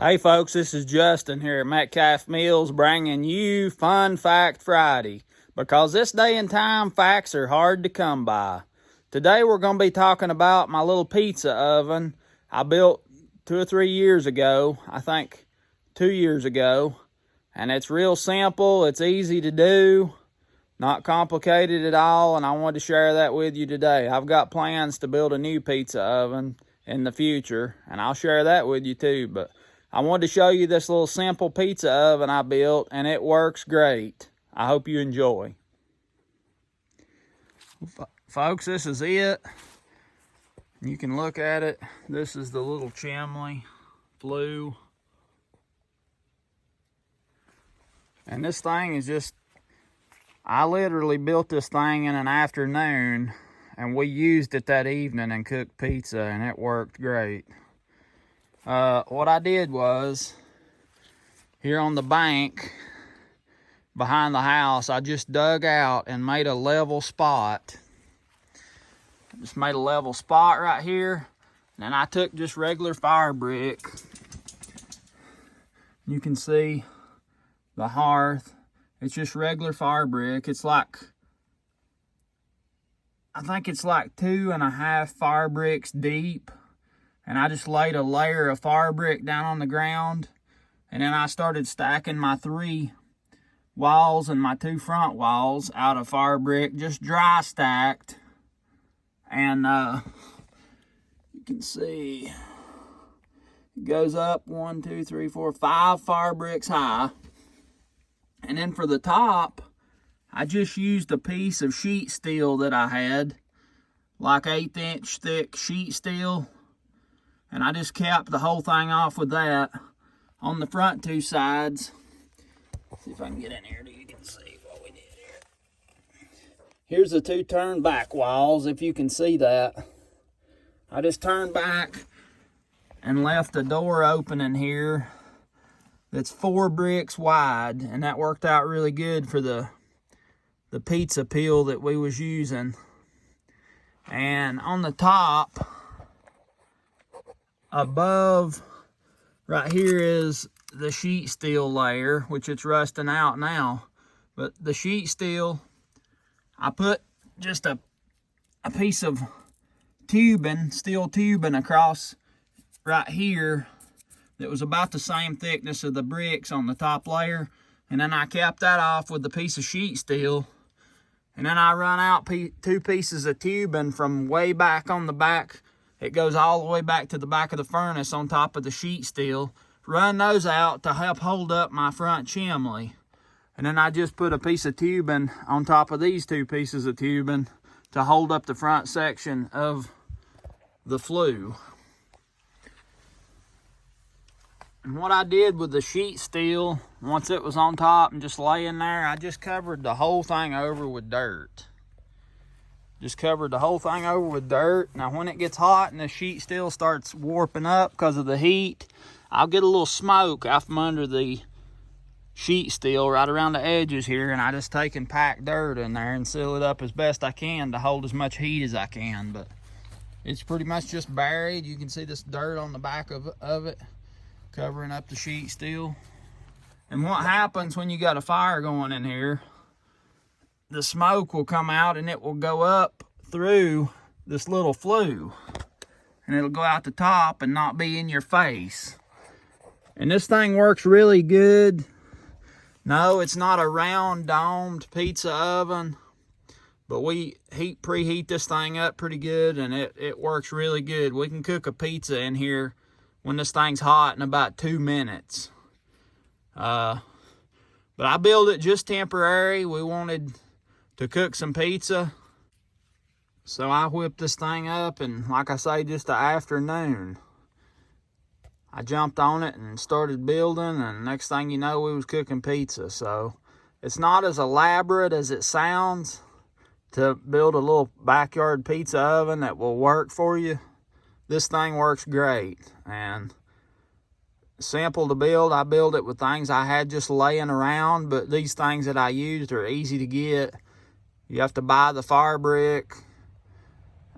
Hey folks, this is Justin here at Metcalf Mills bringing you Fun Fact Friday, because this day and time facts are hard to come by. Today we're going to be talking about my little pizza oven I built 2 or 3 years ago, I think 2 years ago, and it's real simple, it's easy to do, not complicated at all, and I wanted to share that with you today. I've got plans to build a new pizza oven in the future, and I'll share that with you too, but I wanted to show you this little simple pizza oven I built, and it works great. I hope you enjoy. Folks, this is it. You can look at it. This is the little chimney flue. And this thing is just, I literally built this thing in an afternoon, and we used it that evening and cooked pizza, and it worked great. What I did was, here on the bank behind the house, I just dug out and made a level spot. Just made a level spot right here. And then I took just regular fire brick. You can see the hearth. It's just regular fire brick. It's like, I think it's like 2.5 fire bricks deep. And I just laid a layer of fire brick down on the ground. And then I started stacking my 3 walls and my 2 front walls out of fire brick, just dry stacked. And you can see it goes up 1, 2, 3, 4, 5 fire bricks high. And then for the top, I just used a piece of sheet steel that I had, like 1/8-inch thick sheet steel. And I just capped the whole thing off with that on the front 2 sides. Let's see if I can get in here so you can see what we did here. Here's the 2 turn back walls, if you can see that. I just turned back and left a door open in here that's 4 bricks wide, and that worked out really good for the pizza peel that we was using. And on the top, above right here is the sheet steel layer, which it's rusting out now. But the sheet steel, I put just a piece of tubing, steel tubing across right here that was about the same thickness of the bricks on the top layer. And then I capped that off with a piece of sheet steel. And then I run out 2 pieces of tubing from way back on the back. It goes all the way back to the back of the furnace on top of the sheet steel. Run those out to help hold up my front chimney. And then I just put a piece of tubing on top of these 2 pieces of tubing to hold up the front section of the flue. And what I did with the sheet steel, once it was on top and just laying there, I just covered the whole thing over with dirt. Just covered the whole thing over with dirt. Now when it gets hot and the sheet steel starts warping up because of the heat, I'll get a little smoke out from under the sheet steel right around the edges here, and I just take and pack dirt in there and seal it up as best I can to hold as much heat as I can. But it's pretty much just buried. You can see this dirt on the back of it covering up the sheet steel. And what happens when you got a fire going in here, the smoke will come out and it will go up through this little flue, and it'll go out the top and not be in your face. And this thing works really good. No, it's not a round domed pizza oven, but we preheat this thing up pretty good, and it works really good. We can cook a pizza in here when this thing's hot in about 2 minutes. But I built it just temporary. We wanted to cook some pizza, so I whipped this thing up, and like I say, just an afternoon, I jumped on it and started building, and next thing you know, we was cooking pizza. So it's not as elaborate as it sounds to build a little backyard pizza oven that will work for you. This thing works great, and simple to build. I built it with things I had just laying around, but these things that I used are easy to get. You have to buy the fire brick,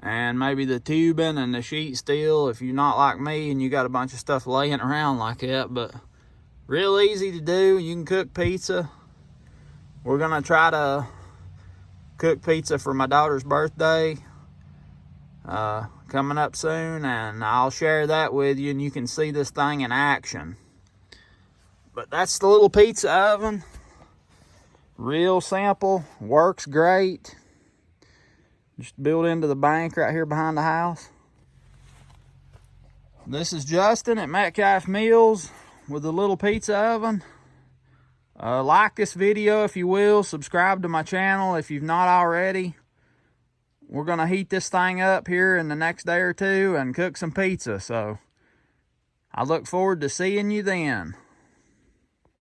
and maybe the tubing and the sheet steel if you're not like me and you got a bunch of stuff laying around like that. But real easy to do. You can cook pizza. We're gonna try to cook pizza for my daughter's birthday coming up soon, and I'll share that with you and you can see this thing in action. But that's the little pizza oven. Real simple, works great. Just built into the bank right here behind the house. This is Justin at Metcalf Mills with the little pizza oven. Like this video if you will. Subscribe to my channel if you've not already. We're gonna heat this thing up here in the next day or two and cook some pizza. So I look forward to seeing you then.